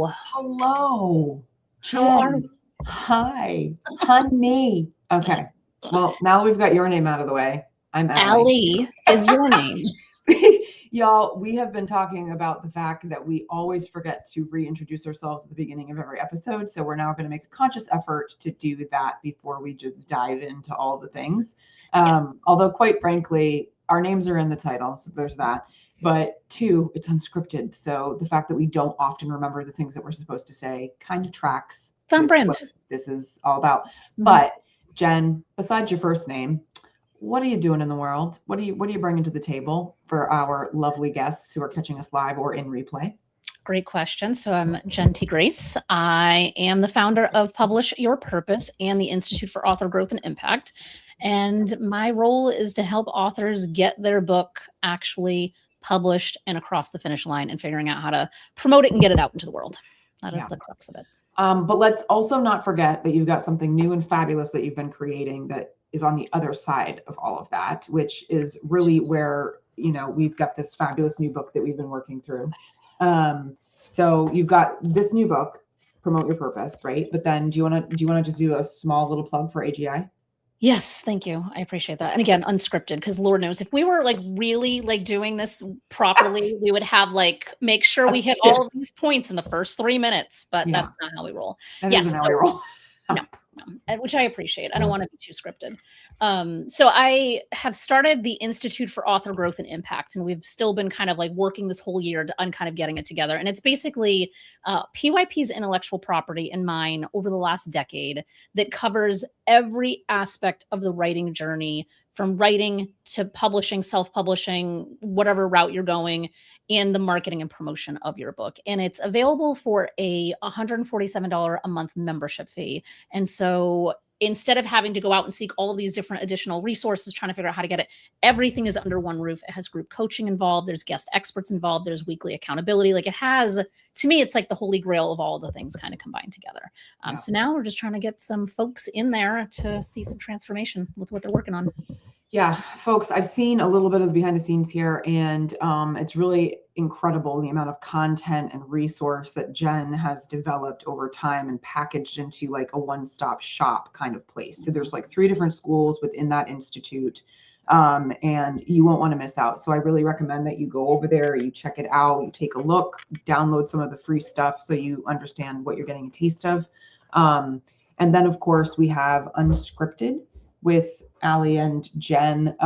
Hello. Hello. How are Jenn. Hi. Honey. Okay. Well, now we've got your name out of the way. I'm Allie. Allie is your name. Y'all, we have been talking about the fact that we always forget to reintroduce ourselves at the beginning of every episode. So we're now going to make a conscious effort to do that before we just dive into all the things. Yes. Although, quite frankly, our names are in the title. So there's that. But two, it's unscripted. So the fact that we don't often remember the things that we're supposed to say kind of tracks It's on with brand. what this is all about. But Jenn, besides your first name, what are you doing in the world? What are you bringing to the table for our lovely guests who are catching us live or in replay? Great question. So I'm Jenn T. Grace. I am the founder of Publish Your Purpose and the Institute for Author Growth and Impact. And my role is to help authors get their book actually published and across the finish line and figuring out how to promote it and get it out into the world. That is the crux of it. But let's also not forget that you've got something new and fabulous that you've been creating that is on the other side of all of that, which is really where, we've got this fabulous new book that we've been working through. So you've got this new book, Promote Your Purpose, right? But then do you want to just do a small little plug for AGI? Yes, thank you. I appreciate that. And again, unscripted, because Lord knows if we were really doing this properly, we would have make sure we hit all of these points in the first 3 minutes, but that's not how we roll. That isn't how we roll. No, which I appreciate. I don't want to be too scripted. So I have started the Institute for Author Growth and Impact, and we've still been kind of working this whole year on kind of getting it together. And it's basically PYP's intellectual property and mine over the last decade that covers every aspect of the writing journey, from writing to publishing, self-publishing, whatever route you're going, in the marketing and promotion of your book. And it's available for a $147 a month membership fee. And so instead of having to go out and seek all of these different additional resources, trying to figure out how to get it, everything is under one roof. It has group coaching involved. There's guest experts involved. There's weekly accountability. It has, to me, it's like the holy grail of all the things kind of combined together. So now we're just trying to get some folks in there to see some transformation with what they're working on. Yeah, folks, I've seen a little bit of the behind the scenes here, and it's really incredible the amount of content and resource that Jenn has developed over time and packaged into a one-stop shop kind of place. So there's 3 different schools within that institute, and you won't want to miss out. So I really recommend that you go over there, you check it out, you take a look, download some of the free stuff so you understand what you're getting a taste of. And then, of course, we have Unscripted with Allie and Jenn.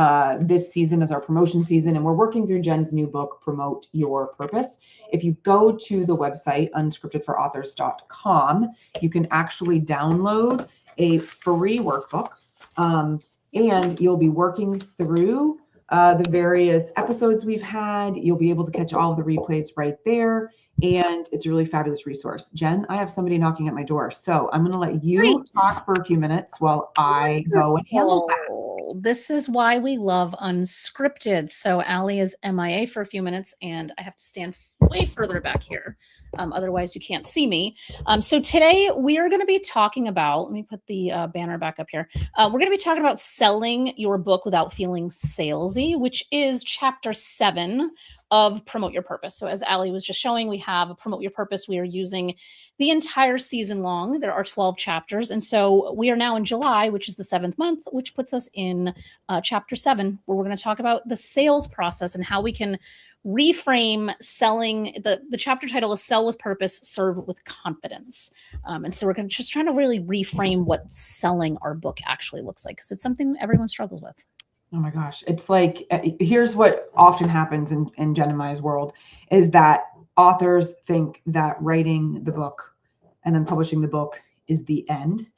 This season is our promotion season, and we're working through Jenn's new book, Promote Your Purpose. If you go to the website, unscriptedforauthors.com, you can actually download a free workbook, and you'll be working through the various episodes we've had. You'll be able to catch all of the replays right there. And it's a really fabulous resource. Jenn, I have somebody knocking at my door, so I'm going to let you talk for a few minutes while I go and handle that. This is why we love Unscripted. So Allie is MIA for a few minutes, and I have to stand way further back here. Otherwise, you can't see me. So today we are going to be talking about, let me put the banner back up here. We're going to be talking about selling your book without feeling salesy, which is chapter 7 of Promote Your Purpose. So as Allie was just showing, we have Promote Your Purpose. We are using the entire season long. There are 12 chapters. And so we are now in July, which is the 7th month, which puts us in chapter 7, where we're going to talk about the sales process and how we can reframe selling. The chapter title is Sell with Purpose, Serve with Confidence. And so we're just trying to really reframe what selling our book actually looks like, because it's something everyone struggles with. Oh my gosh. It's here's what often happens in Jenn and Maya's world is that authors think that writing the book and then publishing the book is the end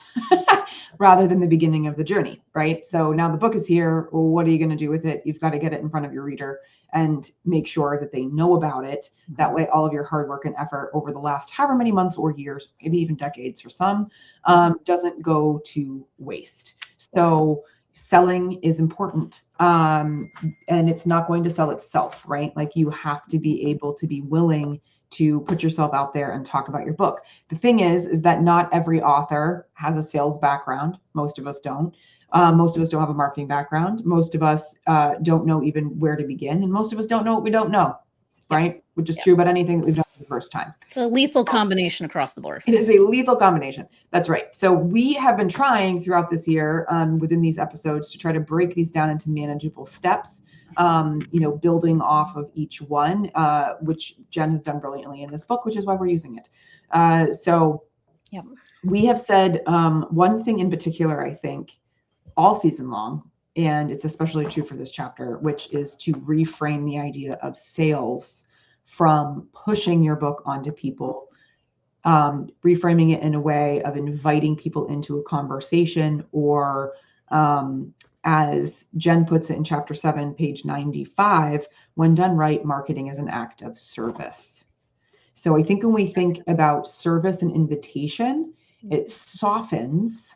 rather than the beginning of the journey, right? So now the book is here. Well, what are you going to do with it? You've got to get it in front of your reader and make sure that they know about it. That way, all of your hard work and effort over the last however many months or years, maybe even decades for some, doesn't go to waste. So selling is important, and it's not going to sell itself, right? You have to be able to be willing to put yourself out there and talk about your book. The thing is that not every author has a sales background. Most of us don't. Most of us don't have a marketing background. Most of us don't know even where to begin. And most of us don't know what we don't know, right? Which is true about anything that we've done the first time. It's a lethal combination across the board. It is a lethal combination. That's right. So we have been trying throughout this year within these episodes to try to break these down into manageable steps, building off of each one, which Jenn has done brilliantly in this book, which is why we're using it. We have said one thing in particular, I think, all season long, and it's especially true for this chapter, which is to reframe the idea of sales from pushing your book onto people, reframing it in a way of inviting people into a conversation, or as Jenn puts it in chapter 7, page 95, when done right, marketing is an act of service. So I think when we think about service and invitation, it softens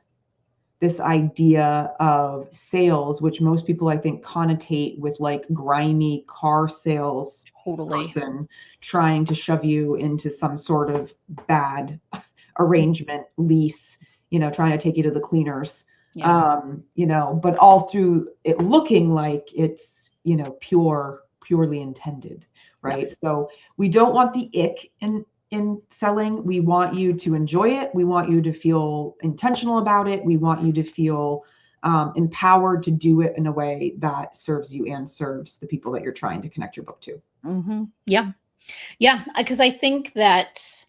this idea of sales, which most people, I think, connotate with like grimy car sales person trying to shove you into some sort of bad arrangement, lease, trying to take you to the cleaners, but all through it looking like it's, purely intended, right? Yeah. So we don't want the ick in selling. We want you to enjoy it. We want you to feel intentional about it. We want you to feel empowered to do it in a way that serves you and serves the people that you're trying to connect your book to. Mm-hmm. Yeah. Yeah. Because I think that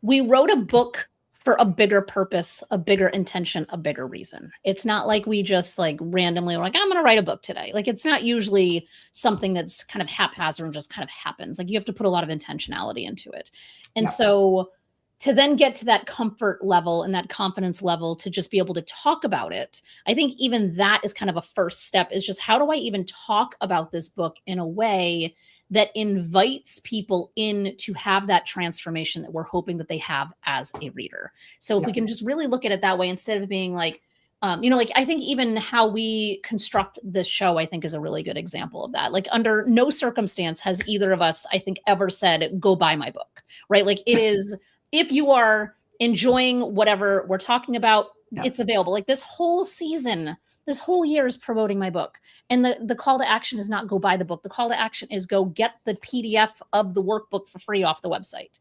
we wrote a book for a bigger purpose, a bigger intention, a bigger reason. It's not like we just like randomly were like, I'm going to write a book today. Like, it's not usually something that's kind of haphazard and just kind of happens. Like, you have to put a lot of intentionality into it. And so to then get to that comfort level and that confidence level to just be able to talk about it, I think even that is kind of a first step, is just, how do I even talk about this book in a way that invites people in to have that transformation that we're hoping that they have as a reader. So if we can just really look at it that way, instead of being like, I think even how we construct this show, I think, is a really good example of that. Like, under no circumstance has either of us, I think, ever said, go buy my book, right? Like, it is, if you are enjoying whatever we're talking about, it's available. Like, this whole season, this whole year is promoting my book. And the call to action is not go buy the book. The call to action is go get the PDF of the workbook for free off the website,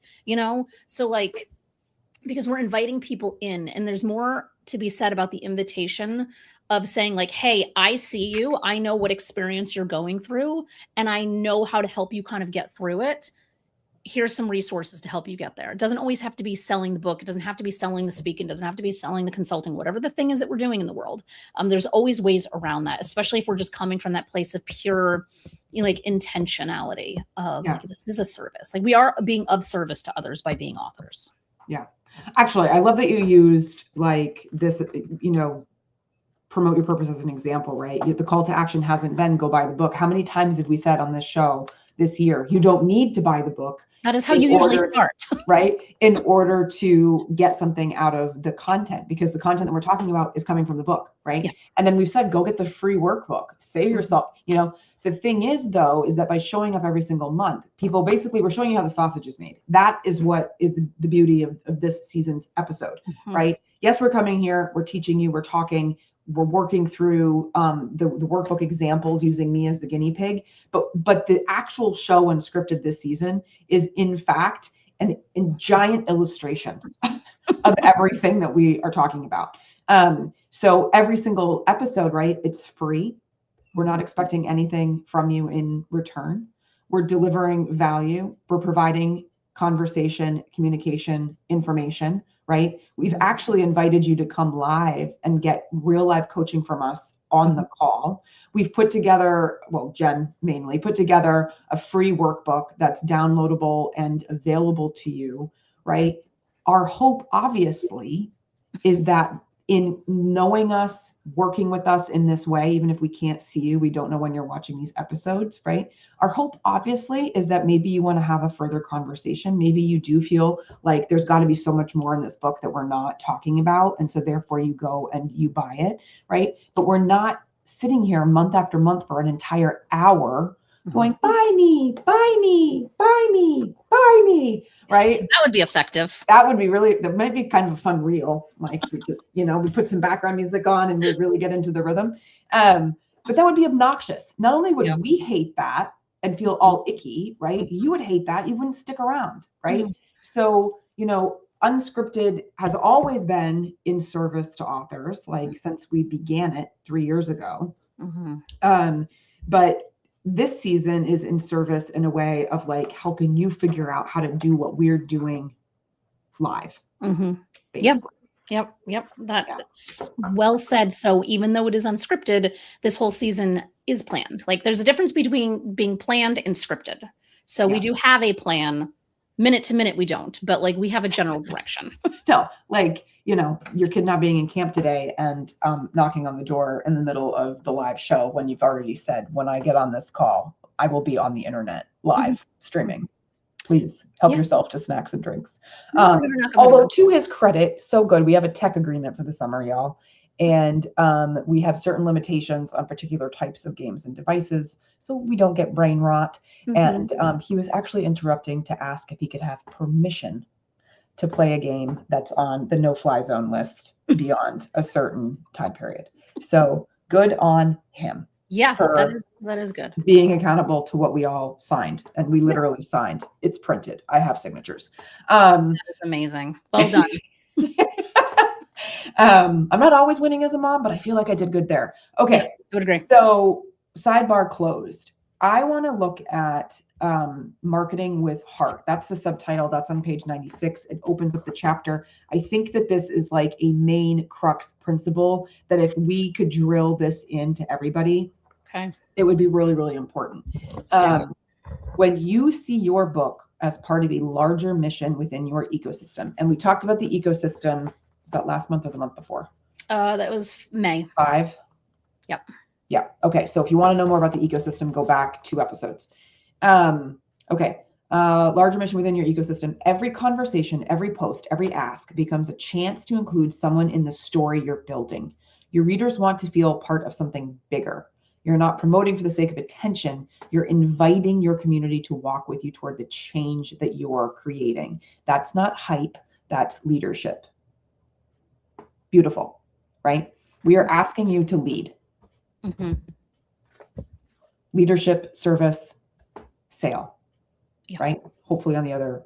So like, because we're inviting people in, and there's more to be said about the invitation of saying like, hey, I see you. I know what experience you're going through, and I know how to help you kind of get through it. Here's some resources to help you get there. It doesn't always have to be selling the book. It doesn't have to be selling the speaking. It doesn't have to be selling the consulting, whatever the thing is that we're doing in the world. There's always ways around that, especially if we're just coming from that place of pure, intentionality of like, this is a service. Like, we are being of service to others by being authors. Yeah. Actually, I love that you used like this, promote your purpose as an example, right? The call to action hasn't been go buy the book. How many times have we said on this show this year, you don't need to buy the book? That is how you usually start. Right? In order to get something out of the content, because the content that we're talking about is coming from the book, right? Yeah. And then we've said, go get the free workbook, save yourself. The thing is, though, is that by showing up every single month, people basically, we're showing you how the sausage is made. That is what is the beauty of this season's episode, right? Yes, we're coming here, we're teaching you, we're talking, we're working through the workbook examples using me as the guinea pig, but the actual show Unscripted this season is in fact a giant illustration of everything that we are talking about. So every single episode, right? It's free. We're not expecting anything from you in return. We're delivering value. We're providing conversation, communication, information, right? We've actually invited you to come live and get real live coaching from us on the call. We've put together, Jenn mainly put together a free workbook that's downloadable and available to you, right? Our hope, obviously, is that in knowing us, working with us in this way, even if we can't see you, we don't know when you're watching these episodes, right? Our hope, obviously, is that maybe you want to have a further conversation. Maybe you do feel like there's got to be so much more in this book that we're not talking about. And so therefore you go and you buy it, right? But we're not sitting here month after month for an entire hour going, buy me, buy me, buy me, buy me, right? That would be effective. That would be that might be kind of a fun reel. Like, we just, we put some background music on and we really get into the rhythm. But that would be obnoxious. Not only would we hate that, and feel all icky, right? You would hate that. You wouldn't stick around, right? Mhm. So, Unscripted has always been in service to authors, like since we began it 3 years ago. Mhm. But this season is in service in a way of like helping you figure out how to do what we're doing live, Mhm. Yep. basically. Yep. Yep. Yeah. That's well said. So even though it is unscripted, this whole season is planned. Like there's a difference between being planned and scripted. So we Yeah. do have a plan. Minute to minute, we don't, but like we have a general direction. No, like, your kid not being in camp today and knocking on the door in the middle of the live show when you've already said, when I get on this call, I will be on the internet live streaming. Please help Yeah. yourself to snacks and drinks. No, we're not gonna Although do to his credit, so good. We have a tech agreement for the summer, y'all. And we have certain limitations on particular types of games and devices, so we don't get brain rot. that. And he was actually interrupting to ask if he could have permission to play a game that's on the no-fly zone list beyond a certain time period. So good on him. Yeah, for that is good. being accountable to what we all signed, and we literally signed. It's printed. I have signatures. That is amazing. Well done. I'm not always winning as a mom, but I feel like I did good there. Okay. Yeah, I would agree. So sidebar closed. I want to look at marketing with heart. That's the subtitle. That's on page 96. It opens up the chapter. I think that this is like a main crux principle that if we could drill this into everybody, Okay. it would be really, really important. Let's do it. When you see your book as part of a larger mission within your ecosystem, and we talked about the ecosystem, was that last month or the month before? That was May. 5. Yep. Yeah. Okay. So if you want to know more about the ecosystem, go back 2 episodes. Okay. Larger mission within your ecosystem. Every conversation, every post, every ask becomes a chance to include someone in the story you're building. Your readers want to feel part of something bigger. You're not promoting for the sake of attention. You're inviting your community to walk with you toward the change that you're creating. That's not hype. That's leadership. Beautiful, right? We are asking you to lead. Mhm. Leadership, service, sale, Yeah. right? Hopefully on the other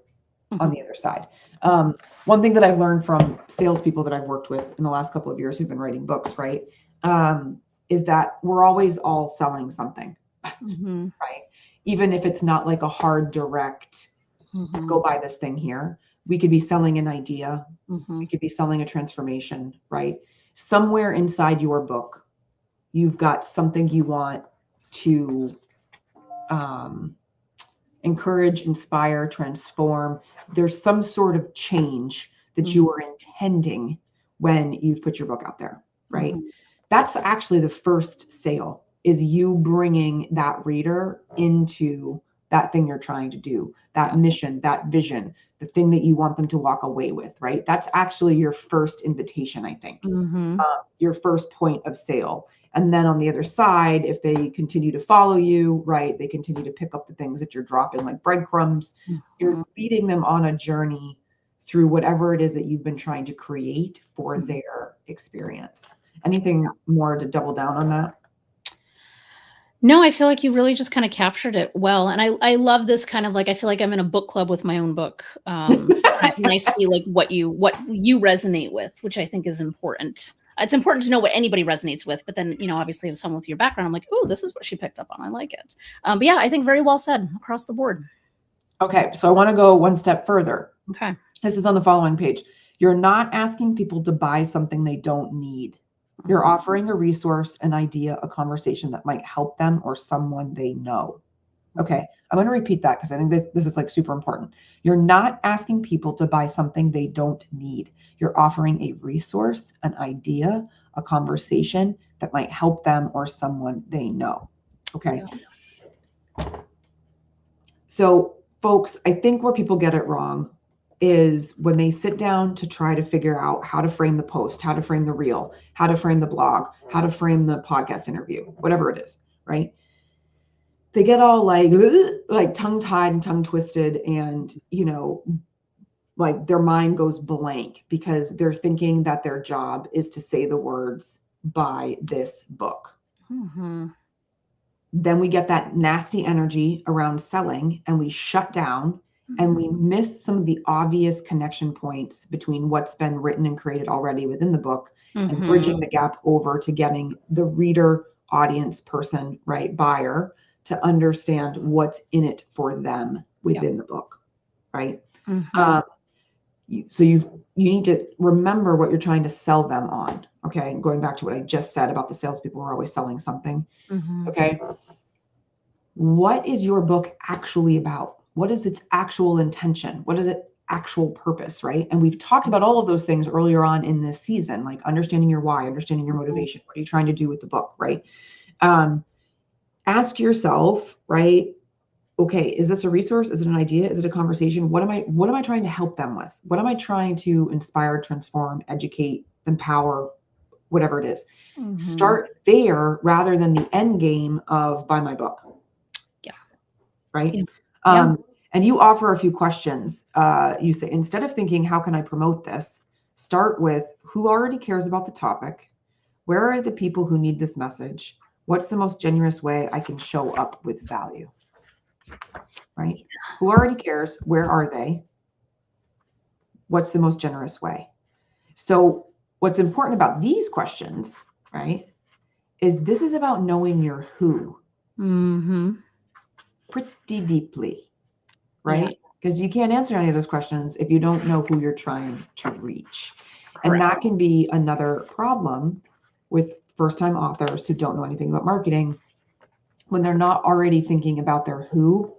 side. Mhm. One thing that I've learned from salespeople that I've worked with in the last couple of years who've been writing books, right, is that we're always all selling something, Mhm. right? Even if it's not like a hard, direct, Mhm. go buy this thing here. We could be selling an idea. We Mhm. could be selling a transformation, right? Somewhere inside your book, you've got something you want to encourage, inspire, transform. There's some sort of change that you are intending when you've put your book out there, right? Mhm. That's actually the first sale, is you bringing that reader into that thing you're trying to do, that Yeah. mission, that vision, the thing that you want them to walk away with, right? That's actually your first invitation, I think. Mhm. Your first point of sale. And then on the other side, if they continue to follow you, right, they continue to pick up the things that you're dropping like breadcrumbs, you're Mhm. leading them on a journey through whatever it is that you've been trying to create for Mhm. their experience. Anything more to double down on that? No, I feel like you really just kind of captured it well. And I love this kind of like I feel like I'm in a book club with my own book. And I see like what you resonate with, which I think is important. It's important to know what anybody resonates with, but then, obviously if someone with your background, I'm like, oh, this is what she picked up on. I like it. But yeah, I think very well said across the board. Okay, so I want to go one step further. Okay. This is on the following page. You're not asking people to buy something they don't need. You're offering a resource, an idea, a conversation that might help them or someone they know. Okay, I'm going to repeat that because I think this is like super important. You're not asking people to buy something they don't need. You're offering a resource, an idea, a conversation that might help them or someone they know. Okay. Yeah. So, folks, I think where people get it wrong is when they sit down to try to figure out how to frame the post, how to frame the reel, how to frame the blog, how to frame the podcast interview, whatever it is, right? They get all like tongue-tied and tongue-twisted, and like their mind goes blank because they're thinking that their job is to say the words, buy this book. Mhm. then we get that nasty energy around selling and we shut down and we miss some of the obvious connection points between what's been written and created already within the book and bridging the gap over to getting the reader, audience, person, right, buyer to understand what's in it for them within the book, right? So you need to remember what you're trying to sell them on. Okay. And going back to what I just said about the salespeople who are always selling something. Okay. What is your book actually about? What is its actual intention? What is its actual purpose, right? And we've talked about all of those things earlier on in this season, like understanding your why, understanding your motivation. What are you trying to do with the book, right? Ask yourself, right? Okay, is this a resource? Is it an idea? Is it a conversation? What am I trying to help them with? What am I trying to inspire, transform, educate, empower, whatever it is? Start there rather than the end game of buy my book. Right. And you offer a few questions. You say, instead of thinking, how can I promote this? Start with who already cares about the topic? Where are the people who need this message? What's the most generous way I can show up with value? Right? Who already cares? Where are they? What's the most generous way? So what's important about these questions, right, is this is about knowing your who pretty deeply, right? Because you can't answer any of those questions if you don't know who you're trying to reach. And that can be another problem with first-time authors who don't know anything about marketing when they're not already thinking about their who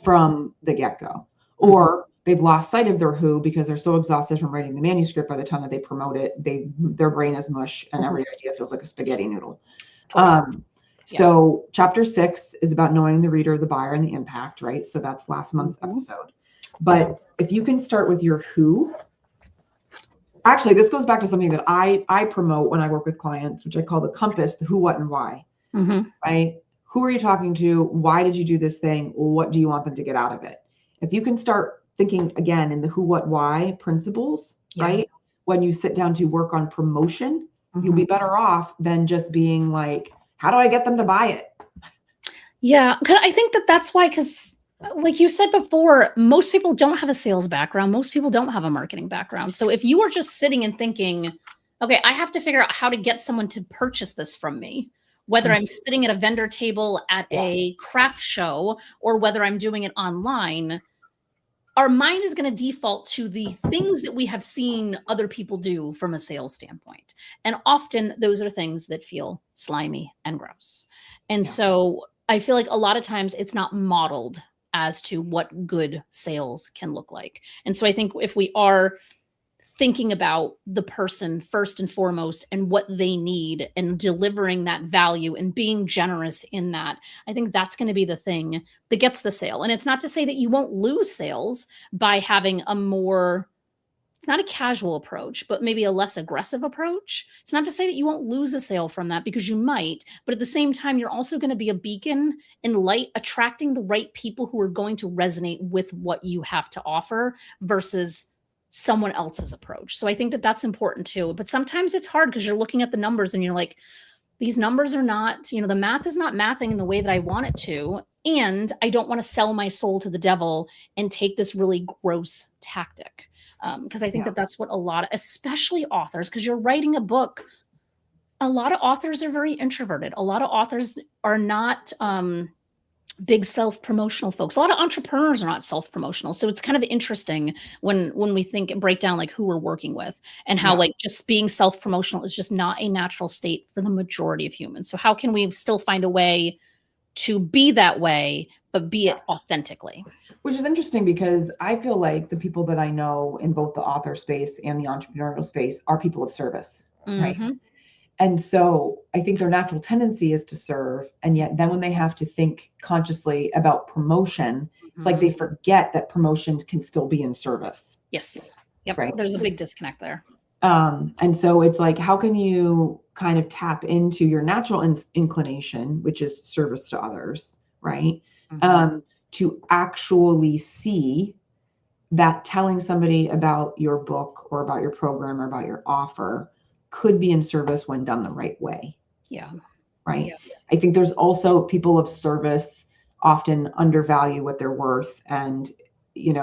from the get-go, or they've lost sight of their who because they're so exhausted from writing the manuscript. By the time that they promote it, their brain is mush and every idea feels like a spaghetti noodle. So chapter 6 is about knowing the reader, the buyer, and the impact, right? So that's last month's episode. But if you can start with your who, actually, this goes back to something that I promote when I work with clients, which I call the compass, the who, what, and why, right? Who are you talking to? Why did you do this thing? What do you want them to get out of it? If you can start thinking again in the who, what, why principles, right? When you sit down to work on promotion, you'll be better off than just being like, how do I get them to buy it? Yeah, because I think that's why, because like you said before, most people don't have a sales background. Most people don't have a marketing background. So if you are just sitting and thinking, okay, I have to figure out how to get someone to purchase this from me, whether I'm sitting at a vendor table at a craft show or whether I'm doing it online, our mind is going to default to the things that we have seen other people do from a sales standpoint. And often those are things that feel slimy and gross. And so I feel like a lot of times it's not modeled as to what good sales can look like. And so I think if we are thinking about the person first and foremost and what they need and delivering that value and being generous in that, I think that's going to be the thing that gets the sale. And it's not to say that you won't lose sales by having a more, it's not a casual approach, but maybe a less aggressive approach. It's not to say that you won't lose a sale from that, because you might, but at the same time, you're also going to be a beacon and light, attracting the right people who are going to resonate with what you have to offer versus someone else's approach. So I think that that's important too. But sometimes it's hard because you're looking at the numbers and you're like, these numbers are not, the math is not mathing in the way that I want it to. And I don't want to sell my soul to the devil and take this really gross tactic. Because I think that that's what a lot of, especially authors, because you're writing a book, a lot of authors are very introverted. A lot of authors are not big self-promotional folks. A lot of entrepreneurs are not self-promotional. So it's kind of interesting when we think and break down like who we're working with and how like just being self-promotional is just not a natural state for the majority of humans. So how can we still find a way to be that way, but be it authentically? Which is interesting because I feel like the people that I know in both the author space and the entrepreneurial space are people of service, right? And so I think their natural tendency is to serve. And yet then when they have to think consciously about promotion, it's like they forget that promotion can still be in service. Yes. Yep. Right. There's a big disconnect there. And so it's like, how can you kind of tap into your natural inclination, which is service to others, right? To actually see that telling somebody about your book or about your program or about your offer could be in service when done the right way. Yeah. right? Yeah. I think there's also people of service often undervalue what they're worth. And,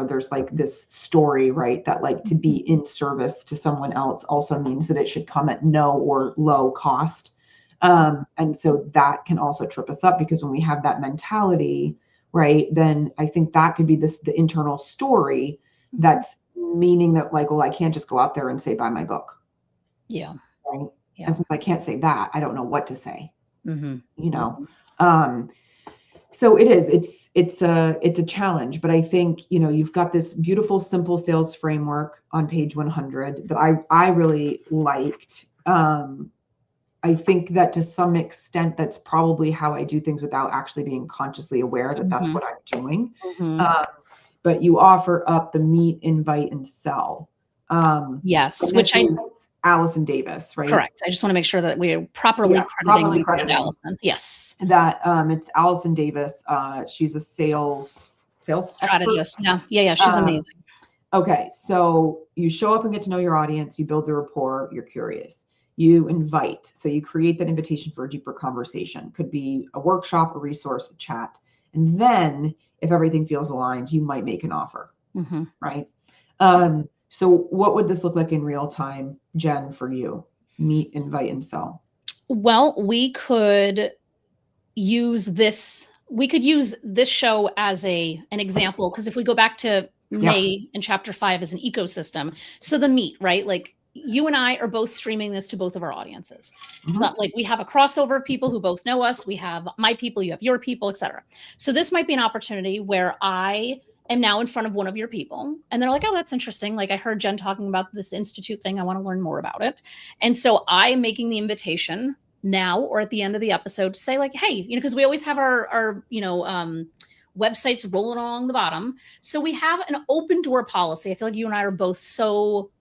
there's like this story, right? That like to be in service to someone else also means that it should come at no or low cost. And so that can also trip us up, because when we have that mentality, right, then I think that could be the internal story that's meaning that like, well, I can't just go out there and say, buy my book. Yeah. Right. Yeah. And since I can't say that, I don't know what to say, Mm-hmm. So it's a challenge, but I think, you've got this beautiful, simple sales framework on page 100 that I really liked. I think that to some extent, that's probably how I do things without actually being consciously aware that that's what I'm doing. But you offer up the meet, invite, and sell. Yes, which I Allison Davis, right? Correct. I just want to make sure that we're properly crediting Allison. Yes. That it's Allison Davis. She's a sales strategist. expert. Yeah. She's amazing. Okay, so you show up and get to know your audience. You build the rapport. You're curious. You invite. So you create that invitation for a deeper conversation. Could be a workshop, a resource, a chat. And then if everything feels aligned, you might make an offer, right? So what would this look like in real time, Jenn, for you? Meet, invite, and sell. Well, we could use this show as an example, because if we go back to May in chapter 5 as an ecosystem, so the meet, right? Like you and I are both streaming this to both of our audiences. It's not like we have a crossover of people who both know us. We have my people, you have your people, etc. So this might be an opportunity where I am now in front of one of your people, and they're like, oh, that's interesting. Like I heard Jenn talking about this institute thing. I want to learn more about it. And so I'm making the invitation now or at the end of the episode to say like, hey, because we always have our websites rolling along the bottom. So we have an open door policy. I feel like you and I are both so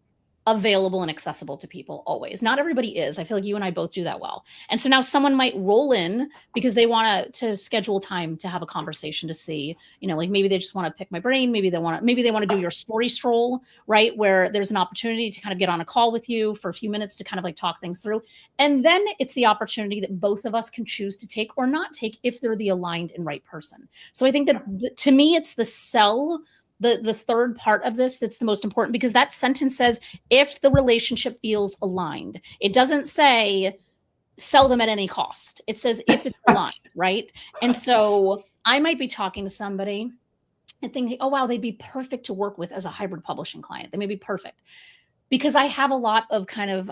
available and accessible to people always. Not everybody is. I feel like you and I both do that well. And so now someone might roll in because they want to schedule time to have a conversation to see, like maybe they just want to pick my brain. Maybe they want to do your story stroll, right? Where there's an opportunity to kind of get on a call with you for a few minutes to kind of like talk things through. And then it's the opportunity that both of us can choose to take or not take if they're the aligned and right person. So I think that to me, it's the sell, the third part of this that's the most important, because that sentence says if the relationship feels aligned. It doesn't say sell them at any cost. It says if it's aligned, right? And so I might be talking to somebody and thinking, oh wow, they'd be perfect to work with as a hybrid publishing client. They may be perfect because I have a lot of kind of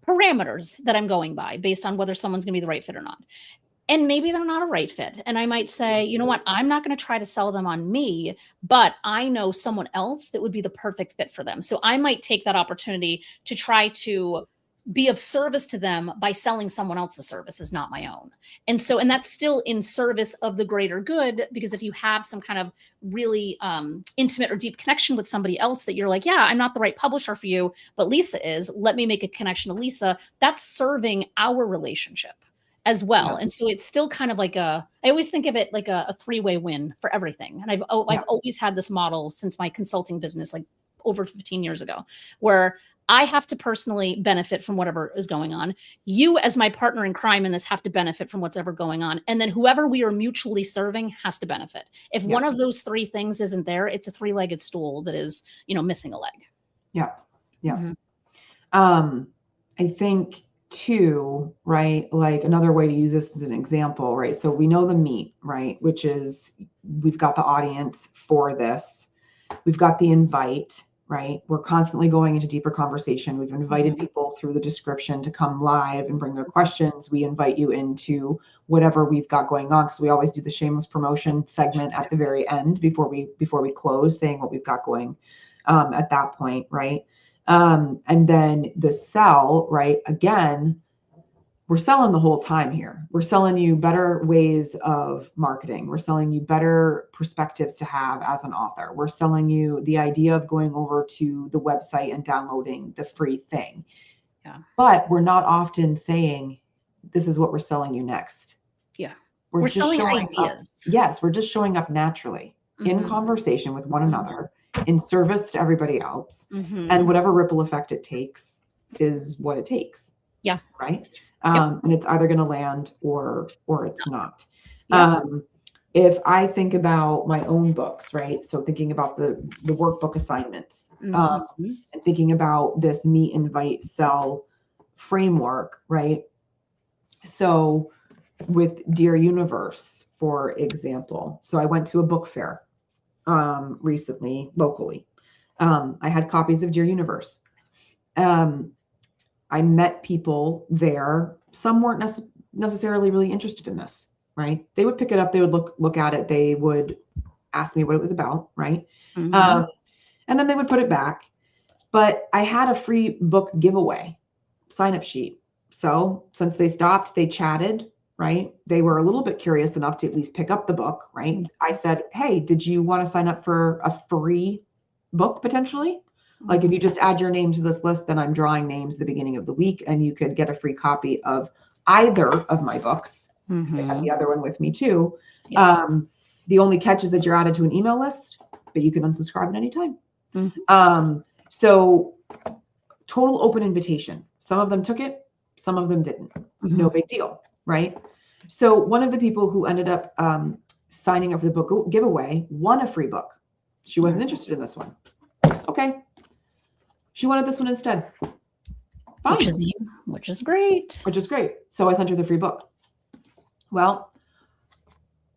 parameters that I'm going by based on whether someone's going to be the right fit or not. And maybe they're not a right fit. And I might say, you know what, I'm not going to try to sell them on me, but I know someone else that would be the perfect fit for them. So I might take that opportunity to try to be of service to them by selling someone else's services, not my own. And that's still in service of the greater good, because if you have some kind of really intimate or deep connection with somebody else that you're like, yeah, I'm not the right publisher for you, but Lisa is, let me make a connection to Lisa. That's serving our relationship as well. And so it's still kind of like I always think of it like a three-way win for everything. And I've always had this model since my consulting business, like over 15 years ago, where I have to personally benefit from whatever is going on. You as my partner in crime in this have to benefit from what's ever going on. And then whoever we are mutually serving has to benefit. If one of those three things isn't there, it's a three-legged stool that is, missing a leg. Yeah. I think too, right? Like another way to use this as an example, right? So we know the meet, right? Which is we've got the audience for this. We've got the invite, right? We're constantly going into deeper conversation. We've invited people through the description to come live and bring their questions. We invite you into whatever we've got going on, because we always do the shameless promotion segment at the very end before we close, saying what we've got going at that point, right? And then the sell, right? Again, we're selling the whole time here. We're selling you better ways of marketing. We're selling you better perspectives to have as an author. We're selling you the idea of going over to the website and downloading the free thing. Yeah. But we're not often saying, this is what we're selling you next. Yeah. We're just selling showing ideas. Yes, we're just showing up naturally in conversation with one another, in service to everybody else. And whatever ripple effect it takes is what it takes. Yeah. Right. Yep. And it's either going to land or it's not. Yep. If I think about my own books, right? So thinking about the workbook assignments, Mhm. and thinking about this meet, invite, sell framework, right? So with Dear Universe, for example, so I went to a book fair recently locally. I had copies of Dear Universe. I met people there. Some weren't necessarily really interested in this, right? They would pick it up, they would look at it, they would ask me what it was about, right? Mhm. And then they would put it back. But I had a free book giveaway sign up sheet. So since they stopped, they chatted, right? They were a little bit curious enough to at least pick up the book, right? I said, hey, did you want to sign up for a free book potentially? Like if you just add your name to this list, then I'm drawing names at the beginning of the week and you could get a free copy of either of my books. Because they had the other one with me too. Yeah. The only catch is that you're added to an email list, but you can unsubscribe at any time. Mhm. So total open invitation. Some of them took it, some of them didn't. No Mhm. big deal, right? So one of the people who ended up signing up for the book giveaway won a free book. She wasn't interested in this one. Okay. She wanted this one instead. Fine. Which is great. Which is great. So I sent her the free book. Well,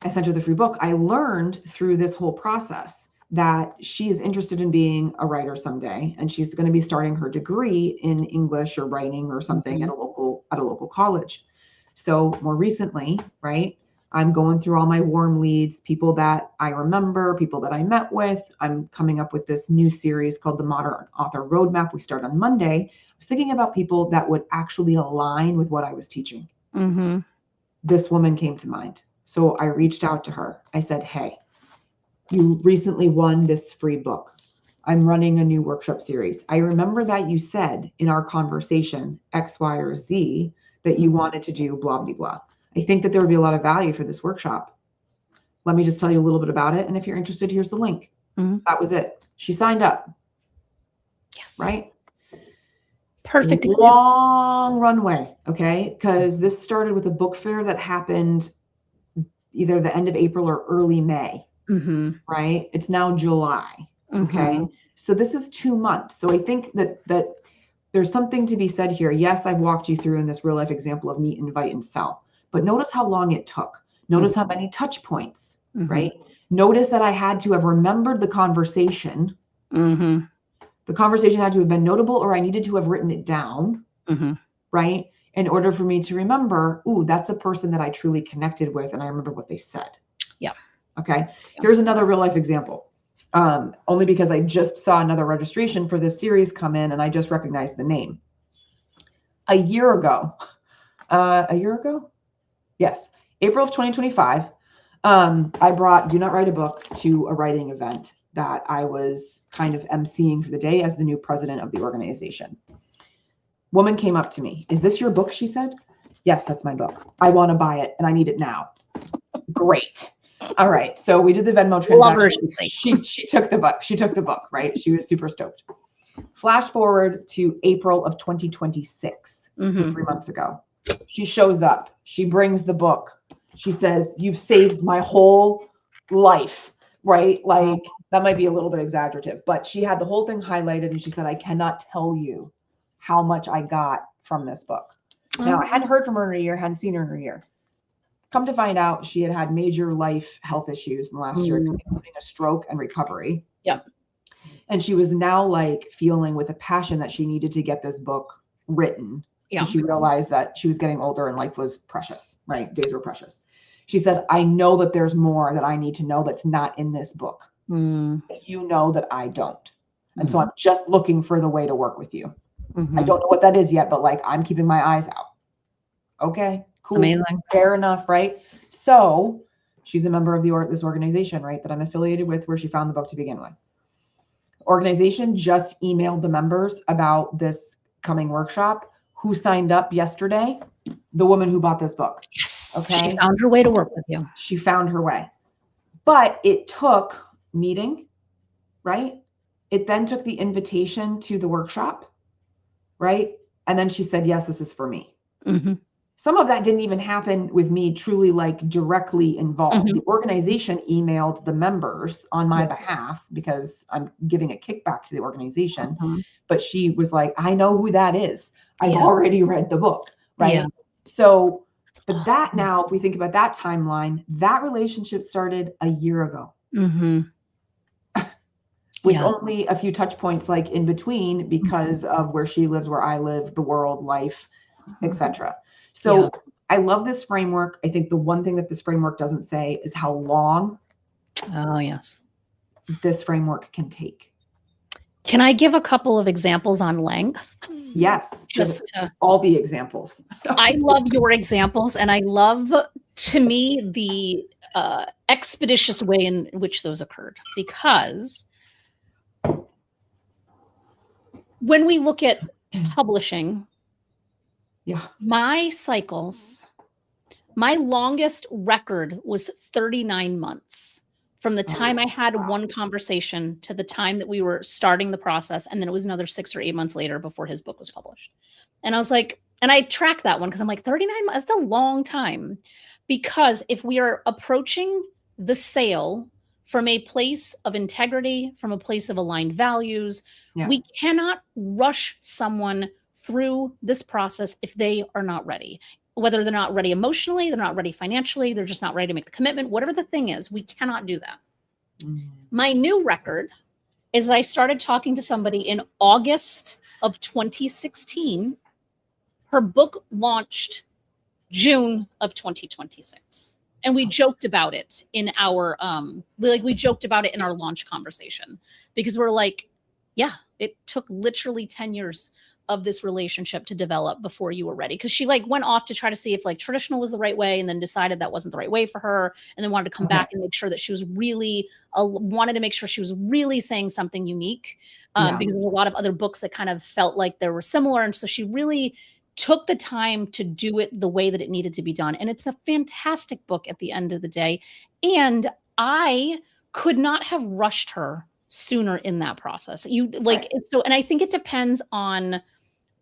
I sent her the free book. I learned through this whole process that she is interested in being a writer someday, and she's going to be starting her degree in English or writing or something at a local college. So more recently, right, I'm going through all my warm leads, people that I remember, people that I met with. I'm coming up with this new series called the Modern Author Roadmap. We start on Monday. I was thinking about people that would actually align with what I was teaching. This woman came to mind. So I reached out to her. I said, hey, you recently won this free book. I'm running a new workshop series. I remember that you said in our conversation, X, Y, or Z, that you wanted to do blah, blah, blah. I think that there would be a lot of value for this workshop. Let me just tell you a little bit about it. And if you're interested, here's the link. That was it. She signed up. Yes. Right? Perfect example. Long runway. Okay. Because this started with a book fair that happened either the end of April or early May. Right? It's now July. Okay. So this is 2 months. So I think that there's something to be said here. Yes, I've walked you through in this real life example of meet, invite, and sell, but notice how long it took. Notice how many touch points, right? Notice that I had to have remembered the conversation. The conversation had to have been notable, or I needed to have written it down, right? In order for me to remember, ooh, that's a person that I truly connected with, and I remember what they said. Yeah. Okay. Here's another real life example. Only because I just saw another registration for this series come in and I just recognized the name. A year ago? Yes, April of 2025, I brought Do Not Write a Book to a writing event that I was kind of emceeing for the day as the new president of the organization. Woman came up to me. Is this your book? She said. Yes, that's my book. I want to buy it and I need it now. Great. All right. So we did the Venmo transaction. She took the book. She took the book, right? She was super stoked. Flash forward to April of 2026. So 3 months ago. She shows up. She brings the book. She says, you've saved my whole life, right? Like that might be a little bit exaggerative, but she had the whole thing highlighted and she said, I cannot tell you how much I got from this book. Now, I hadn't heard from her in a year, hadn't seen her in a year. Come to find out, she had had major life health issues in the last year, including a stroke and recovery. Yep. And she was now like feeling with a passion that she needed to get this book written. Yeah. And she realized that she was getting older and life was precious, right? Days were precious. She said, I know that there's more that I need to know that's not in this book. You know that I don't. And so I'm just looking for the way to work with you. I don't know what that is yet, but like I'm keeping my eyes out. Okay, cool. Amazing. Fair enough, right? So she's a member of this organization, right, that I'm affiliated with, where she found the book to begin with. Organization just emailed the members about this coming workshop. Who signed up yesterday? The woman who bought this book. Yes. Okay. She found her way to work with you. She found her way. But it took meeting, right? It then took the invitation to the workshop, right? And then she said, yes, this is for me. Mm-hmm. Some of that didn't even happen with me truly like directly involved. Mm-hmm. The organization emailed the members on my behalf because I'm giving a kickback to the organization. Mm-hmm. But she was like, I know who that is. I've Yeah. already read the book. Right. Yeah. So, but Awesome. that now, if we think about that timeline, that relationship started a year ago. Mm-hmm. With Yeah. only a few touch points like in between because of where she lives, where I live, the world, life, etc. So I love this framework. I think the one thing that this framework doesn't say is how long this framework can take. Can I give a couple of examples on length? Yes, just all the examples. I love your examples, and I love, to me, the expeditious way in which those occurred, because when we look at publishing, my cycles, my longest record was 39 months from the time I had one conversation to the time that we were starting the process. And then it was another 6 or 8 months later before his book was published. And I was like, and I tracked that one because I'm like, 39 months, that's a long time. Because if we are approaching the sale from a place of integrity, from a place of aligned values, we cannot rush someone through this process if they are not ready. Whether they're not ready emotionally, they're not ready financially, they're just not ready to make the commitment, whatever the thing is, we cannot do that. My new record is that I started talking to somebody in August of 2016. Her book launched June of 2026. And we joked about it in our we joked about it in our launch conversation, because we're like, yeah, it took literally 10 years of this relationship to develop before you were ready. Because she like went off to try to see if like traditional was the right way, and then decided that wasn't the right way for her, and then wanted to come back and make sure that she was really wanted to make sure she was really saying something unique, because there's a lot of other books that kind of felt like they were similar. And so she really took the time to do it the way that it needed to be done. And it's a fantastic book at the end of the day. And I could not have rushed her sooner in that process. So, and I think it depends on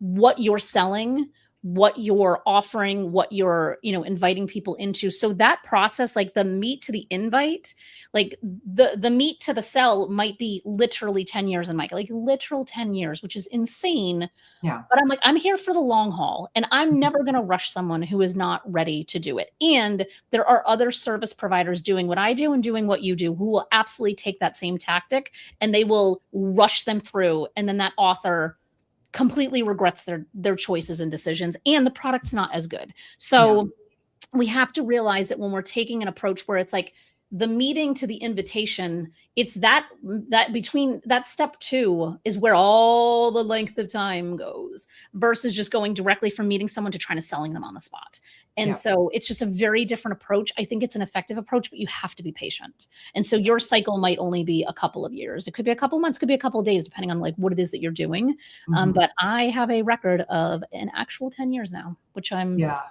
what you're selling, what you're offering, what you're, inviting people into. So that process, like the meat to the invite, like the meat to the sell might be literally 10 years in my, like literal 10 years, which is insane. Yeah. But I'm like, I'm here for the long haul, and I'm never going to rush someone who is not ready to do it. And there are other service providers doing what I do and doing what you do who will absolutely take that same tactic, and they will rush them through. And then that author completely regrets their choices and decisions, and the product's not as good. So we have to realize that when we're taking an approach where it's like the meeting to the invitation, it's that between that step 2 is where all the length of time goes, versus just going directly from meeting someone to trying to selling them on the spot. And so it's just a very different approach. I think it's an effective approach, but you have to be patient. And so your cycle might only be a couple of years. It could be a couple months, could be a couple of days, depending on like what it is that you're doing. But I have a record of an actual 10 years now, which I'm, that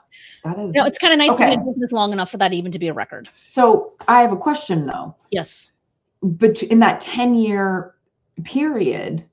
is, it's kind of nice to be in business long enough for that even to be a record. So I have a question though. Yes. But in that 10-year period,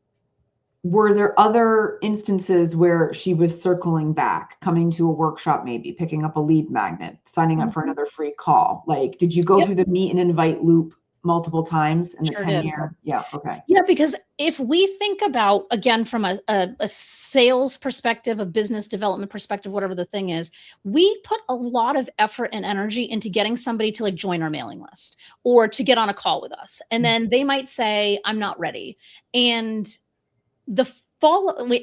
were there other instances where she was circling back, coming to a workshop, maybe picking up a lead magnet, signing up for another free call? Like, did you go through the meet and invite loop multiple times in the 10-year? Yeah. Okay. Yeah, because if we think about, again, from a sales perspective, a business development perspective, whatever the thing is, we put a lot of effort and energy into getting somebody to like join our mailing list or to get on a call with us. And then they might say, I'm not ready. And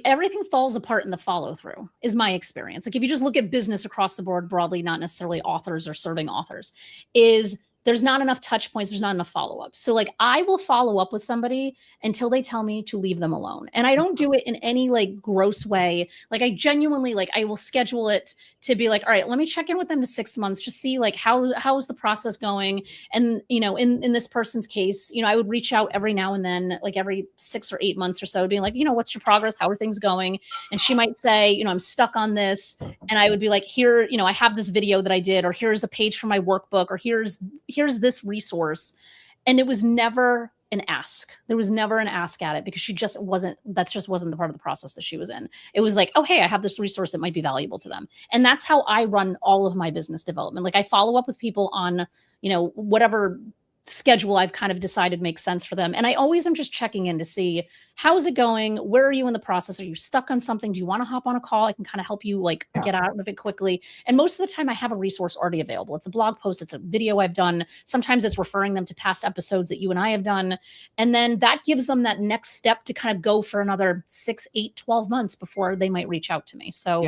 everything falls apart in the follow through, is my experience. Like if you just look at business across the board broadly, not necessarily authors or serving authors, is there's not enough touch points. There's not enough follow-up. So like I will follow up with somebody until they tell me to leave them alone. And I don't do it in any like gross way. Like I genuinely, like I will schedule it to be like, all right, let me check in with them to 6 months, just see like how is the process going. And in this person's case, I would reach out every now and then, like every 6 or 8 months or so, being like, what's your progress? How are things going? And she might say, I'm stuck on this. And I would be like, here, I have this video that I did, or here's a page from my workbook, or here's this resource. And it was never an ask. There was never an ask at it because that just wasn't the part of the process that she was in. It was like, oh, hey, I have this resource that might be valuable to them. And that's how I run all of my business development. Like I follow up with people on, whatever schedule I've kind of decided makes sense for them. And I always am just checking in to see, how's it going? Where are you in the process? Are you stuck on something? Do you want to hop on a call? I can kind of help you get out of it quickly. And most of the time I have a resource already available. It's a blog post. It's a video I've done. Sometimes it's referring them to past episodes that you and I have done. And then that gives them that next step to kind of go for another 6, 8, 12 months before they might reach out to me. So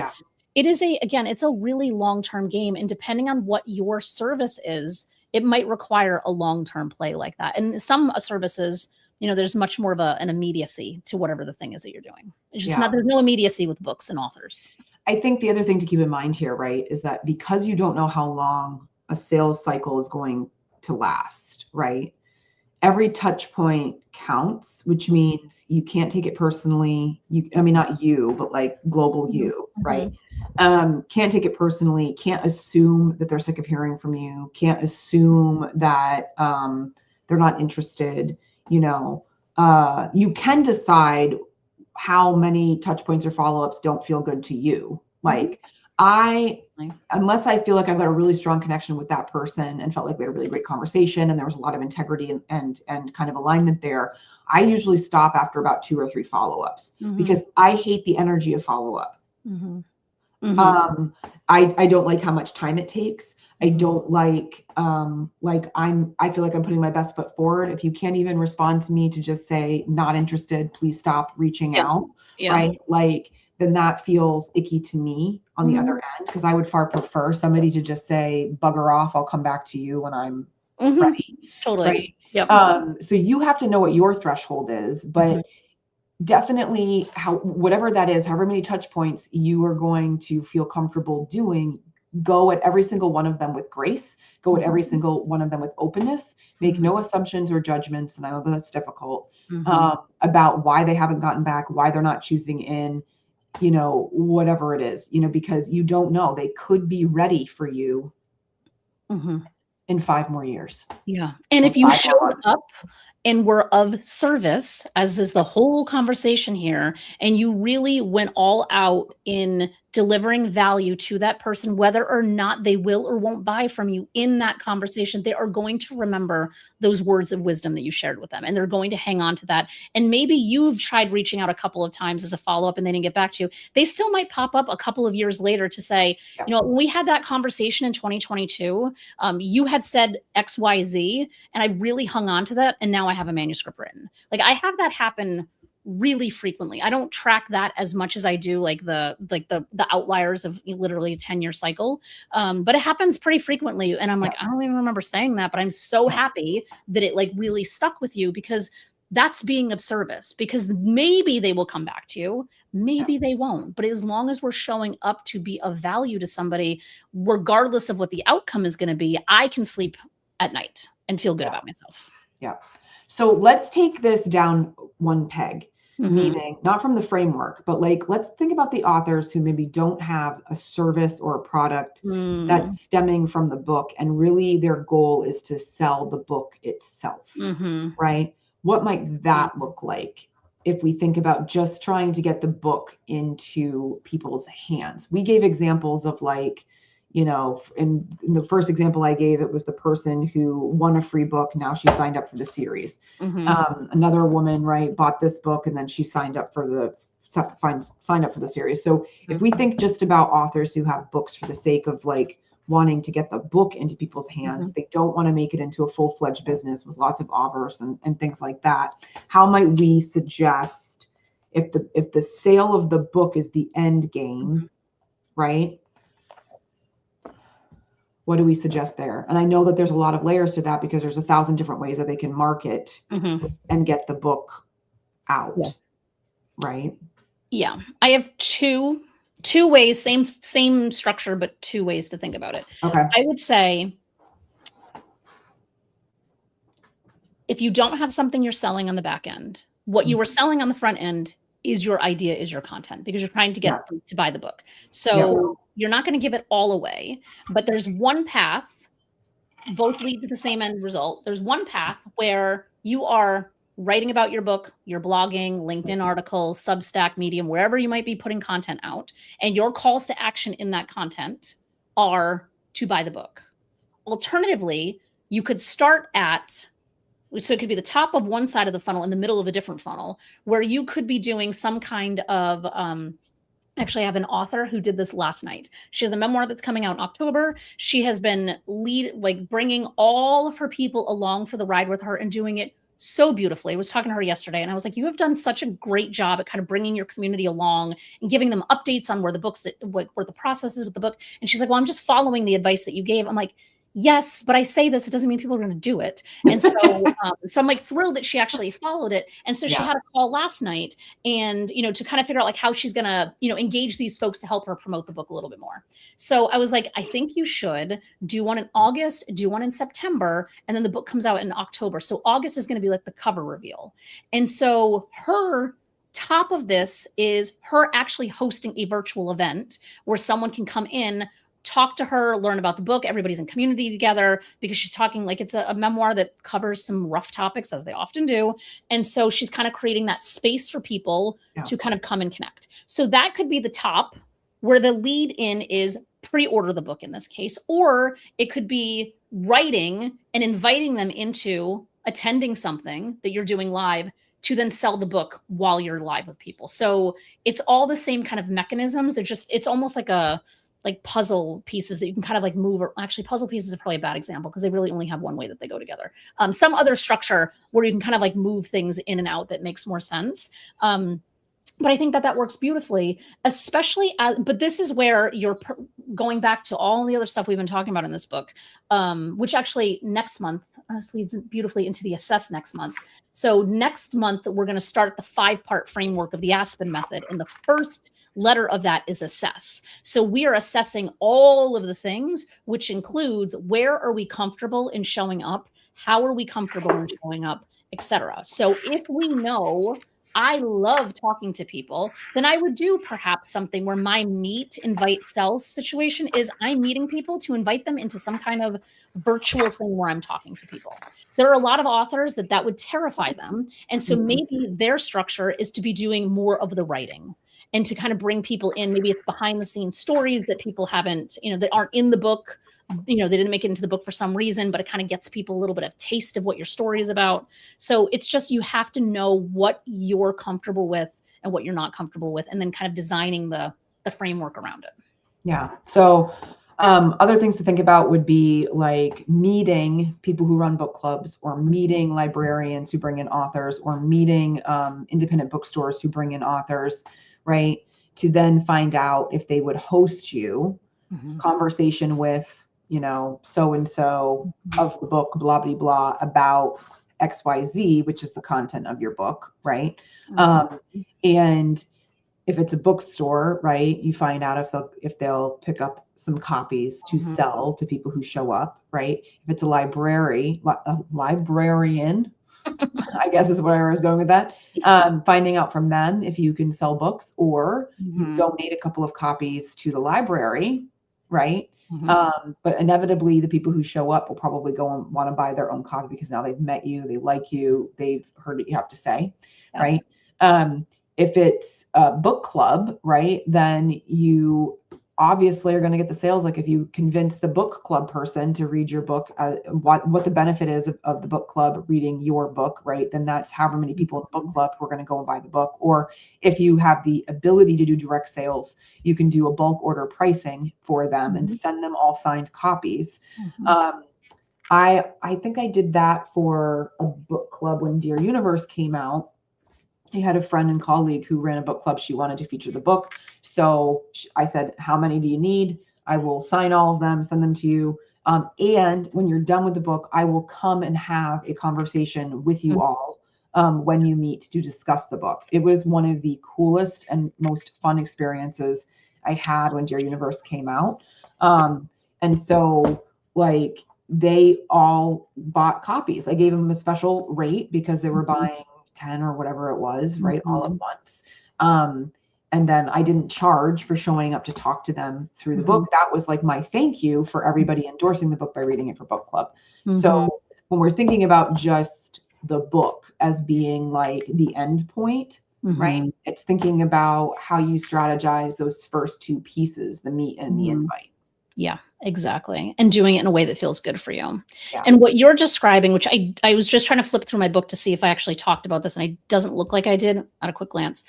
it is it's a really long-term game. And depending on what your service is, it might require a long-term play like that. And some services, there's much more of an immediacy to whatever the thing is that you're doing. It's just there's no immediacy with books and authors. I think the other thing to keep in mind here, right, is that because you don't know how long a sales cycle is going to last, right? Every touch point counts, which means you can't take it personally. Not you, but like global you, right? Can't take it personally, can't assume that they're sick of hearing from you, can't assume that they're not interested. You can decide how many touch points or follow-ups don't feel good to you. Like unless I feel like I've got a really strong connection with that person and felt like we had a really great conversation and there was a lot of integrity and kind of alignment there, I usually stop after about 2 or 3 follow-ups because I hate the energy of follow-up. I don't like how much time it takes. I don't like, I feel like I'm putting my best foot forward. If you can't even respond to me to just say, not interested, please stop reaching out, right? Then that feels icky to me on the other end, because I would far prefer somebody to just say, bugger off, I'll come back to you when I'm ready. Totally. Right? So you have to know what your threshold is, but definitely whatever that is, however many touch points you are going to feel comfortable doing, go at every single one of them with grace, go at every single one of them with openness, make no assumptions or judgments. And I know that that's difficult, about why they haven't gotten back, why they're not choosing in, whatever it is, because you don't know, they could be ready for you in 5 more years. Yeah. And if you showed up and were of service, as is the whole conversation here, and you really went all out in delivering value to that person, whether or not they will or won't buy from you in that conversation, they are going to remember those words of wisdom that you shared with them. And they're going to hang on to that. And maybe you've tried reaching out a couple of times as a follow-up and they didn't get back to you. They still might pop up a couple of years later to say, when we had that conversation in 2022, you had said X, Y, Z, and I really hung on to that. And now I have a manuscript written. Like I have that happen really frequently. I don't track that as much as I do the outliers of literally a 10-year cycle. But it happens pretty frequently. And I'm like, I don't even remember saying that, but I'm so happy that it really stuck with you, because that's being of service, because maybe they will come back to you. Maybe they won't. But as long as we're showing up to be of value to somebody, regardless of what the outcome is going to be, I can sleep at night and feel good about myself. Yeah. So let's take this down one peg. Meaning not from the framework, but let's think about the authors who maybe don't have a service or a product that's stemming from the book, and really their goal is to sell the book itself, right? What might that look like if we think about just trying to get the book into people's hands? We gave examples of in the first example I gave, it was the person who won a free book. Now she signed up for the series. Another woman, right, bought this book and then she signed up for the series. So if we think just about authors who have books for the sake of wanting to get the book into people's hands, they don't want to make it into a full-fledged business with lots of offers and things like that. How might we suggest, if the sale of the book is the end game, right? What do we suggest there? And I know that there's a lot of layers to that, because there's 1,000 different ways that they can market and get the book out. Right? Yeah. I have two ways, same structure, but 2 ways to think about it. Okay. I would say, if you don't have something you're selling on the back end, what you were selling on the front end is your idea, is your content, because you're trying to get them to buy the book. So you're not going to give it all away, but there's one path, both lead to the same end result. There's one path where you are writing about your book, your blogging, LinkedIn articles, Substack, Medium, wherever you might be putting content out, and your calls to action in that content are to buy the book. Alternatively, you could start at, so it could be the top of one side of the funnel in the middle of a different funnel, where you could be doing some kind of, actually, I have an author who did this last night. She has a memoir that's coming out in October. She has been bringing all of her people along for the ride with her and doing it so beautifully. I was talking to her yesterday and I was like, you have done such a great job at kind of bringing your community along and giving them updates on where the process is with the book. And she's like, well, I'm just following the advice that you gave. I'm like, yes, but I say this, it doesn't mean people are going to do it. And so, so I'm like thrilled that she actually followed it. And so she had a call last night and, to kind of figure out like how she's going to, engage these folks to help her promote the book a little bit more. So I was like, I think you should do one in August, do one in September, and then the book comes out in October. So August is going to be like the cover reveal. And so her top of this is her actually hosting a virtual event where someone can come in, talk to her, learn about the book. Everybody's in community together because she's talking like it's a memoir that covers some rough topics, as they often do. And so she's kind of creating that space for people to kind of come and connect. So that could be the top, where the lead in is pre-order the book in this case, or it could be writing and inviting them into attending something that you're doing live to then sell the book while you're live with people. So it's all the same kind of mechanisms. It's almost like puzzle pieces that you can kind of like move, or actually puzzle pieces is probably a bad example because they really only have one way that they go together. Some other structure where you can kind of like move things in and out that makes more sense. But I think that works beautifully, especially but this is where you're going back to all the other stuff we've been talking about in this book, which actually next month leads beautifully into the assess next month. So next month, we're going to start the 5-part framework of the Aspen method. And the first letter of that is assess. So we are assessing all of the things, which includes where are we comfortable in showing up? How are we comfortable in showing up, etc. So if we know I love talking to people, then I would do perhaps something where my meet, invite, sell situation is I'm meeting people to invite them into some kind of virtual thing where I'm talking to people. There are a lot of authors that would terrify them. And so maybe their structure is to be doing more of the writing and to kind of bring people in. Maybe it's behind the scenes stories that people haven't, that aren't in the book. They didn't make it into the book for some reason, but it kind of gets people a little bit of taste of what your story is about. So it's just, you have to know what you're comfortable with and what you're not comfortable with, and then kind of designing the framework around it. Yeah. So other things to think about would be like meeting people who run book clubs, or meeting librarians who bring in authors, or meeting independent bookstores who bring in authors, right? To then find out if they would host you, conversation with, so-and-so of the book, blah, blah, blah, about XYZ, which is the content of your book, right? And if it's a bookstore, right, you find out if they'll pick up some copies to sell to people who show up, right? If it's a librarian, I guess is where I was going with that. Finding out from them if you can sell books, or you donate a couple of copies to the library, right? But inevitably, the people who show up will probably go and want to buy their own copy because now they've met you, they like you, they've heard what you have to say, right? If it's a book club, right, then you obviously are going to get the sales. Like if you convince the book club person to read your book, what the benefit is of the book club reading your book, right, then that's however many people in the book club who are going to go and buy the book. Or if you have the ability to do direct sales, you can do a bulk order pricing for them and send them all signed copies. I think I did that for a book club when Dear Universe came out. I had a friend and colleague who ran a book club. She wanted to feature the book. So I said, how many do you need? I will sign all of them, send them to you. And when you're done with the book, I will come and have a conversation with you all when you meet to discuss the book. It was one of the coolest and most fun experiences I had when Dear Universe came out. And so like they all bought copies. I gave them a special rate because they were buying 10 or whatever it was, right, all at once. And then I didn't charge for showing up to talk to them through the book. That was like my thank you for everybody endorsing the book by reading it for book club. So when we're thinking about just the book as being like the end point, right? It's thinking about how you strategize those first two pieces, the meat and the invite. Yeah, exactly. And doing it in a way that feels good for you. Yeah. And what you're describing, which I was just trying to flip through my book to see if I actually talked about this, and it doesn't look like I did at a quick glance,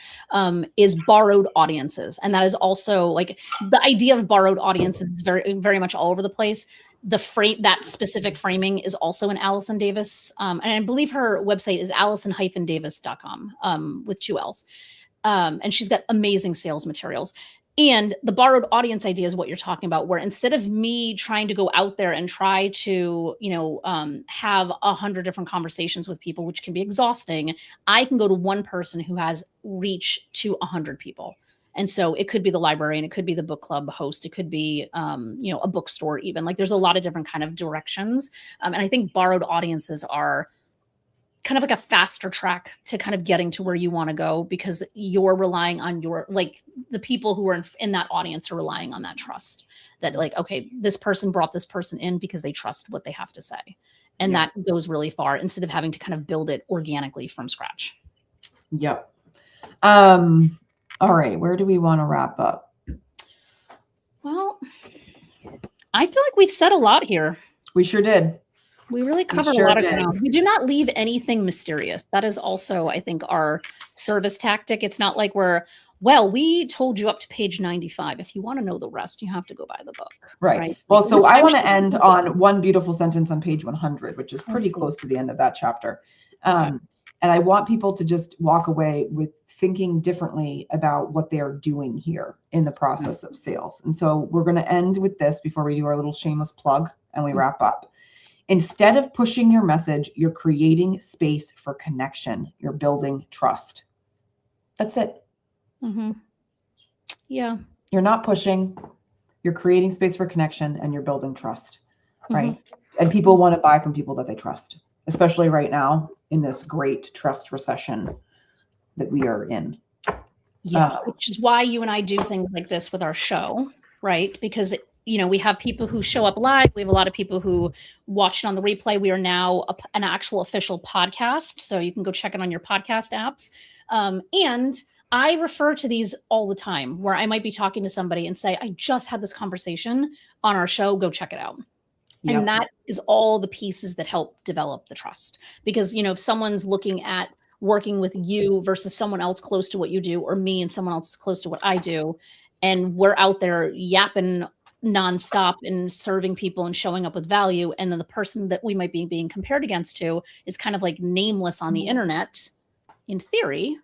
is borrowed audiences. And that is also like the idea of borrowed audiences is very, very much all over the place. The frame, that specific framing is also in Allison Davis. And I believe her website is allison-davis.com with 2 L's. And she's got amazing sales materials. And the borrowed audience idea is what you're talking about, where instead of me trying to go out there and try to, have 100 different conversations with people, which can be exhausting, I can go to one person who has reach to 100 people. And so it could be the librarian, it could be the book club host, it could be, a bookstore even. Like there's a lot of different kind of directions. And I think borrowed audiences are kind of like a faster track to kind of getting to where you want to go, because you're relying on the people who are in that audience are relying on that trust that like, okay, this person brought this person in because they trust what they have to say. And that goes really far instead of having to kind of build it organically from scratch. Yep. All right. Where do we want to wrap up? Well, I feel like we've said a lot here. We sure did. We really covered a lot of ground. We do not leave anything mysterious. That is also, I think, our service tactic. It's not like we told you up to page 95. If you want to know the rest, you have to go buy the book. Right. Well, so I want to end on one beautiful sentence on page 100, which is pretty close to the end of that chapter. And I want people to just walk away with thinking differently about what they are doing here in the process of sales. And so we're going to end with this before we do our little shameless plug and we wrap up. Instead of pushing your message, you're creating space for connection. You're building trust. That's it. Yeah. You're not pushing. You're creating space for connection and you're building trust, right? And people want to buy from people that they trust, especially right now in this great trust recession that we are in. Yeah, which is why you and I do things like this with our show, right? Because we have people who show up live. We have a lot of people who watch it on the replay. We are now an actual official podcast. So you can go check it on your podcast apps. And I refer to these all the time where I might be talking to somebody and say, I just had this conversation on our show. Go check it out. Yep. And that is all the pieces that help develop the trust. Because, if someone's looking at working with you versus someone else close to what you do, or me and someone else close to what I do, and we're out there yapping nonstop and serving people and showing up with value, and then the person that we might be being compared against to is kind of like nameless on the internet, in theory,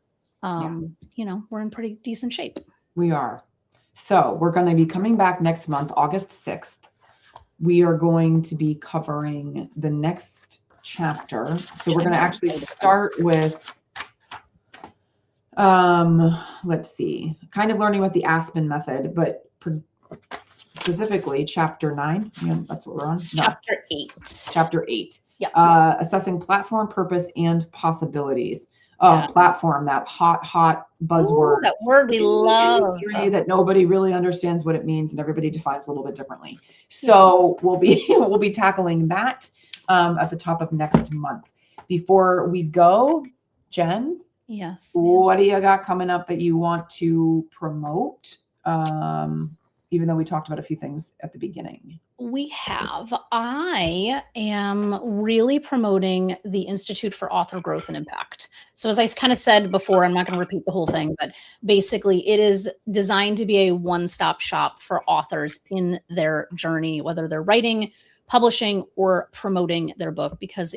we're in pretty decent shape. We are. So we're going to be coming back next month, August 6th. We are going to be covering the next chapter. So we're going to actually start with let's see, kind of learning about the Aspen method, but specifically chapter 9. Yeah, that's what we're on. Chapter 8. Chapter 8. Yeah. Assessing platform purpose and possibilities. Platform, that hot buzzword. Ooh, that word we love. That nobody really understands what it means, and everybody defines a little bit differently. So we'll be tackling that at the top of next month. Before we go, Jen. Yes. What do you got coming up that you want to promote? Even though we talked about a few things at the beginning. I am really promoting the Institute for Author Growth and Impact. So as I kind of said before, I'm not going to repeat the whole thing, but basically it is designed to be a one-stop shop for authors in their journey, whether they're writing, publishing, or promoting their book, because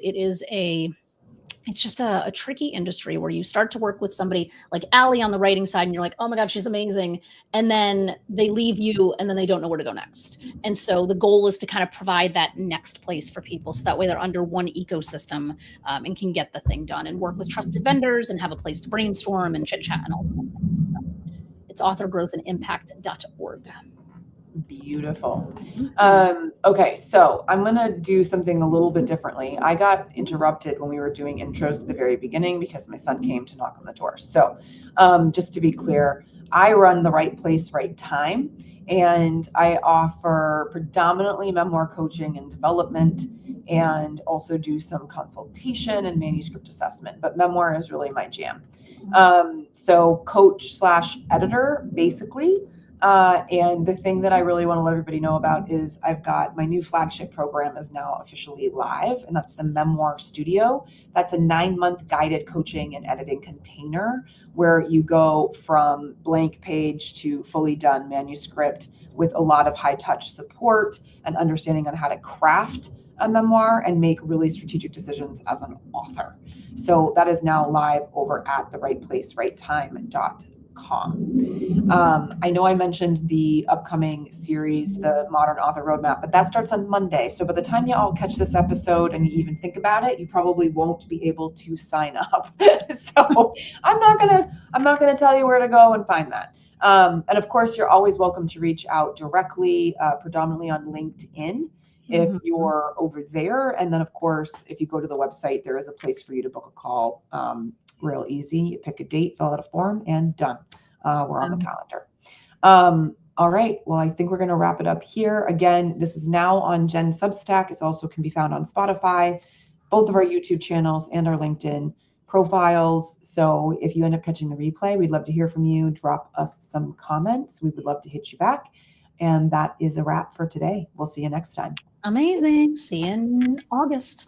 it's just a tricky industry where you start to work with somebody like Allie on the writing side and you're like, oh my God, she's amazing. And then they leave you and then they don't know where to go next. And so the goal is to kind of provide that next place for people. So that way they're under one ecosystem and can get the thing done and work with trusted vendors and have a place to brainstorm and chit chat and all that things. So it's authorgrowthandimpact.org. Beautiful. Okay, so I'm going to do something a little bit differently. I got interrupted when we were doing intros at the very beginning because my son came to knock on the door. So just to be clear, I run the Right Place, Right Time, and I offer predominantly memoir coaching and development, and also do some consultation and manuscript assessment, but memoir is really my jam. So coach slash editor, basically. And the thing that I really want to let everybody know about is I've got my new flagship program is now officially live, and that's the Memoir Studio. That's a 9-month guided coaching and editing container where you go from blank page to fully done manuscript with a lot of high touch support and understanding on how to craft a memoir and make really strategic decisions as an author. So that is now live over at therightplacerightTime.com. I know I mentioned the upcoming series, the Modern Author Roadmap, but that starts on Monday. So by the time you all catch this episode and you even think about it, you probably won't be able to sign up. So I'm not gonna tell you where to go and find that. And of course, you're always welcome to reach out directly, predominantly on LinkedIn, if you're over there. And then, of course, if you go to the website, there is a place for you to book a call. Real easy. You pick a date, fill out a form, and done. We're on the calendar. All right. Well, I think we're going to wrap it up here. Again, this is now on Jenn Substack. It's also can be found on Spotify, both of our YouTube channels, and our LinkedIn profiles. So if you end up catching the replay, we'd love to hear from you. Drop us some comments. We would love to hit you back. And that is a wrap for today. We'll see you next time. Amazing. See you in August.